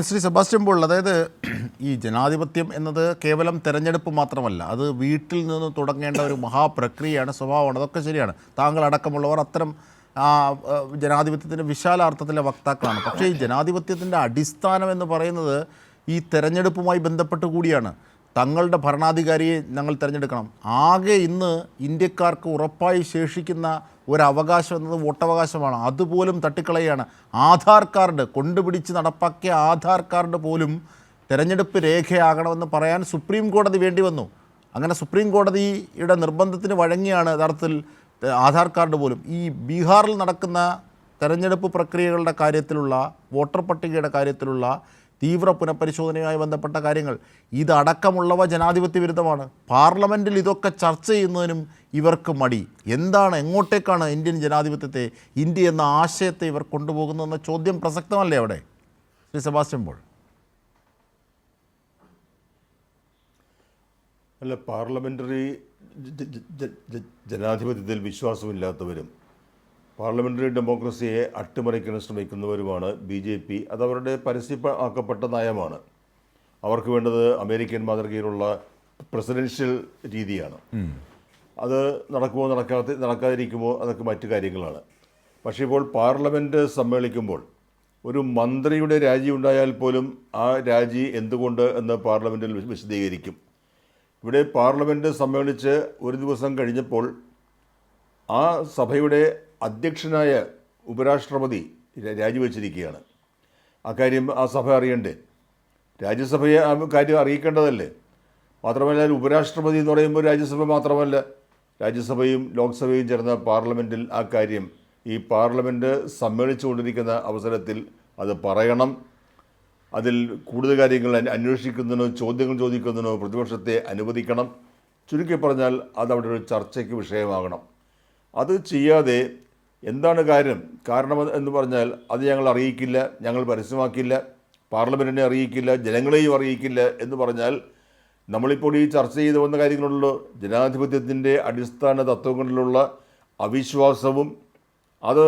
Shri Sebastian Paul, അതായത് ഈ ജനാധിപത്യം എന്നത് കേവലം തെരഞ്ഞെടുപ്പ് മാത്രമല്ല, അത് വീട്ടിൽ നിന്ന് തുടങ്ങേണ്ട ഒരു മഹാപ്രക്രിയയാണ്, സ്വഭാവമാണ്. അതൊക്കെ ശരിയാണ്. താങ്കൾ അടക്കമുള്ളവർ അത്തരം ജനാധിപത്യത്തിൻ്റെ വിശാലാർത്ഥത്തിലെ വക്താക്കളാണ്. പക്ഷേ ഈ ജനാധിപത്യത്തിൻ്റെ അടിസ്ഥാനം എന്ന് പറയുന്നത് ഈ തെരഞ്ഞെടുപ്പുമായി ബന്ധപ്പെട്ട് കൂടിയാണ്. തങ്ങളുടെ ഭരണാധികാരിയെ ഞങ്ങൾ തിരഞ്ഞെടുക്കണം. ആകെ ഇന്ന് ഇന്ത്യക്കാർക്ക് ഉറപ്പായി ശേഷിക്കുന്ന ഒരവകാശം എന്നത് വോട്ടവകാശമാണ്. അതുപോലും തട്ടിക്കളയാണ്. ആധാർ കാർഡ് കൊണ്ടുപിടിച്ച് നടപ്പാക്കിയ ആധാർ കാർഡ് പോലും തെരഞ്ഞെടുപ്പ് രേഖയാകണമെന്ന് പറയാൻ സുപ്രീം കോടതി വേണ്ടി വന്നു. അങ്ങനെ സുപ്രീം കോടതിയുടെ നിർബന്ധത്തിന് വഴങ്ങിയാണ് യഥാർത്ഥത്തിൽ ആധാർ കാർഡ് പോലും. ഈ ബീഹാറിൽ നടക്കുന്ന തെരഞ്ഞെടുപ്പ് പ്രക്രിയകളുടെ കാര്യത്തിലുള്ള, വോട്ടർ പട്ടികയുടെ കാര്യത്തിലുള്ള തീവ്ര പുനഃപരിശോധനയുമായി ബന്ധപ്പെട്ട കാര്യങ്ങൾ, ഇതടക്കമുള്ളവ ജനാധിപത്യ വിരുദ്ധമാണ്. പാർലമെൻറ്റിൽ ഇതൊക്കെ ചർച്ച ചെയ്യുന്നതിനും ഇവർക്ക് മടി. എന്താണ്, എങ്ങോട്ടേക്കാണ് ഇന്ത്യൻ ജനാധിപത്യത്തെ, ഇന്ത്യ എന്ന ആശയത്തെ ഇവർ കൊണ്ടുപോകുന്നതെന്ന ചോദ്യം പ്രസക്തമല്ലേ അവിടെ, ശ്രീ സെബാസ്റ്റ്യൻ പോൾ? അല്ല, പാർലമെൻ്ററി ജനാധിപത്യത്തിൽ വിശ്വാസമില്ലാത്തവരും പാർലമെൻ്ററി ഡെമോക്രസിയെ അട്ടിമറിക്കാൻ ശ്രമിക്കുന്നവരുമാണ് BJP. അതവരുടെ പരസ്യമാക്കപ്പെട്ട നയമാണ്. അവർക്ക് വേണ്ടത് അമേരിക്കൻ മാതൃകയിലുള്ള പ്രസിഡൻഷ്യൽ രീതിയാണ്. അത് നടക്കുമോ നടക്കാതിരിക്കുമോ അതൊക്കെ മറ്റു കാര്യങ്ങളാണ്. പക്ഷേ ഇപ്പോൾ പാർലമെൻറ്റ് സമ്മേളിക്കുമ്പോൾ ഒരു മന്ത്രിയുടെ രാജി ഉണ്ടായാൽ പോലും ആ രാജി എന്തുകൊണ്ട് എന്ന് പാർലമെൻറ്റിൽ വിശദീകരിക്കും. ഇവിടെ പാർലമെൻറ്റ് സമ്മേളിച്ച് ഒരു ദിവസം കഴിഞ്ഞപ്പോൾ ആ സഭയുടെ അധ്യക്ഷനായ ഉപരാഷ്ട്രപതി രാജിവെച്ചിരിക്കുകയാണ്. അക്കാര്യം ആ സഭ അറിയണ്ടേ? രാജ്യസഭയെ ആ കാര്യം അറിയിക്കേണ്ടതല്ലേ? മാത്രമല്ല, ഉപരാഷ്ട്രപതി എന്ന് പറയുമ്പോൾ രാജ്യസഭ മാത്രമല്ല, രാജ്യസഭയും ലോക്സഭയും ചേർന്ന പാർലമെൻറ്റിൽ ആ കാര്യം ഈ പാർലമെൻറ്റ് സമ്മേളിച്ചുകൊണ്ടിരിക്കുന്ന അവസരത്തിൽ അത് പറയണം. അതിൽ കൂടുതൽ കാര്യങ്ങൾ അന്വേഷിക്കുന്നതിനോ ചോദ്യങ്ങൾ ചോദിക്കുന്നതിനോ പ്രതിപക്ഷത്തെ അനുവദിക്കണം. ചുരുക്കി പറഞ്ഞാൽ അതവിടെ ഒരു ചർച്ചയ്ക്ക് വിഷയമാകണം. അത് ചെയ്യാതെ എന്താണ് കാരണം എന്ന് പറഞ്ഞാൽ അത് ഞങ്ങൾ അറിയിക്കില്ല, ഞങ്ങൾ പരസ്യമാക്കില്ല, പാർലമെൻറ്റിനെ അറിയിക്കില്ല, ജനങ്ങളെയും അറിയിക്കില്ല എന്ന് പറഞ്ഞാൽ നമ്മളിപ്പോൾ ഈ ചർച്ച ചെയ്ത് വന്ന കാര്യങ്ങളുള്ളൂ. ജനാധിപത്യത്തിൻ്റെ അടിസ്ഥാന തത്വങ്ങളിലുള്ള അവിശ്വാസവും അത്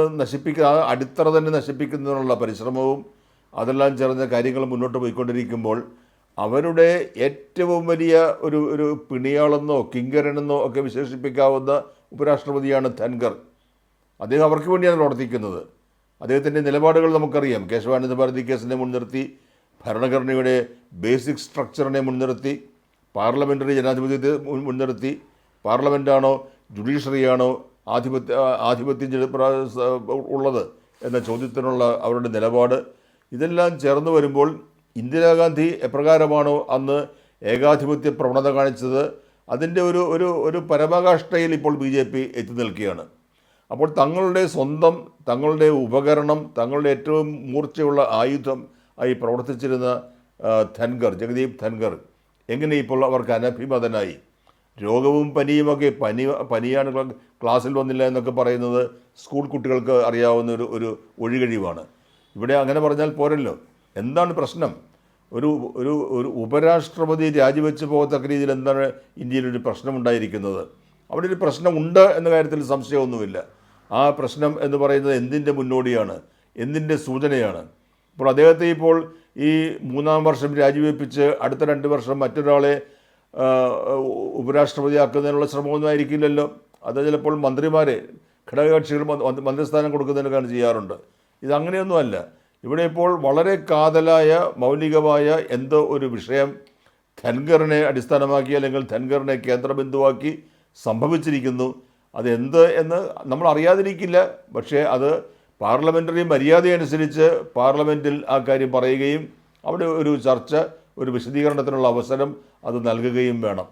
അടിത്തറ തന്നെ നശിപ്പിക്കുന്നതിനുള്ള പരിശ്രമവും അതെല്ലാം ചേർന്ന കാര്യങ്ങൾ മുന്നോട്ട് പോയിക്കൊണ്ടിരിക്കുമ്പോൾ അവരുടെ ഏറ്റവും വലിയ ഒരു പിണിയാളെന്നോ കിങ്കരനെന്നോ ഒക്കെ വിശേഷിപ്പിക്കാവുന്ന ഉപരാഷ്ട്രപതിയാണ് ധൻഖർ. അദ്ദേഹം അവർക്ക് വേണ്ടിയാണ് പ്രവർത്തിക്കുന്നത്. അദ്ദേഹത്തിൻ്റെ നിലപാടുകൾ നമുക്കറിയാം. കേശവാനന്ദ ഭാരതി കേസിനെ മുൻനിർത്തി, ഭരണഘടനയുടെ ബേസിക് സ്ട്രക്ചറിനെ മുൻനിർത്തി, പാർലമെൻ്ററി ജനാധിപത്യത്തെ മുൻനിർത്തി, പാർലമെൻറ്റാണോ ജുഡീഷ്യറിയാണോ ആധിപത്യം ഉള്ളത് എന്ന ചോദ്യത്തിനുള്ള അവരുടെ നിലപാട്, ഇതെല്ലാം ചേർന്ന് വരുമ്പോൾ ഇന്ദിരാഗാന്ധി എപ്രകാരമാണോ അന്ന് ഏകാധിപത്യ പ്രവണത കാണിച്ചത് അതിൻ്റെ ഒരു പരമകാഷ്ഠയിൽ ഇപ്പോൾ BJP എത്തി നിൽക്കുകയാണ്. അപ്പോൾ തങ്ങളുടെ ഉപകരണം, തങ്ങളുടെ ഏറ്റവും മൂർച്ചയുള്ള ആയുധം ആയി പ്രവർത്തിച്ചിരുന്ന ജഗദീപ് ധൻഖർ എങ്ങനെ ഇപ്പോൾ അവർക്ക് അനഭിമതനായി? രോഗവും പനിയുമൊക്കെ, പനിയാണ് ക്ലാസ്സിൽ വന്നില്ല എന്നൊക്കെ പറയുന്നത് സ്കൂൾ കുട്ടികൾക്ക് അറിയാവുന്ന ഒരു ഒഴികഴിവാണ്. ഇവിടെ അങ്ങനെ പറഞ്ഞാൽ പോരല്ലോ. എന്താണ് പ്രശ്നം? ഒരു ഉപരാഷ്ട്രപതി രാജിവെച്ച് പോകത്തക്ക രീതിയിൽ എന്താണ് ഇന്ത്യയിലൊരു പ്രശ്നമുണ്ടായിരിക്കുന്നത്? അവിടെ ഒരു പ്രശ്നമുണ്ട് എന്ന കാര്യത്തിൽ സംശയമൊന്നുമില്ല. ആ പ്രശ്നം എന്ന് പറയുന്നത് എന്തിൻ്റെ മുന്നോടിയാണ്, എന്തിൻ്റെ സൂചനയാണ്? ഇപ്പോൾ അദ്ദേഹത്തെ ഇപ്പോൾ ഈ 3-ാം വർഷം രാജിവെപ്പിച്ച് അടുത്ത 2 വർഷം മറ്റൊരാളെ ഉപരാഷ്ട്രപതിയാക്കുന്നതിനുള്ള ശ്രമമൊന്നും ആയിരിക്കില്ലല്ലോ. അത് ചിലപ്പോൾ മന്ത്രിമാരെ, ഘടകകക്ഷികൾ മന്ത്രിസ്ഥാനം കൊടുക്കുന്നതിനൊക്കെ ചെയ്യാറുണ്ട്. ഇതങ്ങനെയൊന്നുമല്ല. ഇവിടെ ഇപ്പോൾ വളരെ കാതലായ മൗലികമായ എന്തോ ഒരു വിഷയം ധൻഖറിനെ അടിസ്ഥാനമാക്കി അല്ലെങ്കിൽ ധൻഖറിനെ കേന്ദ്രബിന്ദുവാക്കി സംഭവിച്ചിരിക്കുന്നു. അതെന്ത് എന്ന് നമ്മൾ അറിയാതിരിക്കില്ല. പക്ഷേ അത് പാർലമെൻ്ററി മര്യാദയനുസരിച്ച് പാർലമെൻറ്റിൽ ആ കാര്യം പറയുകയും അവിടെ ഒരു ചർച്ച, ഒരു വിശദീകരണത്തിനുള്ള അവസരം അത് നൽകുകയും വേണം.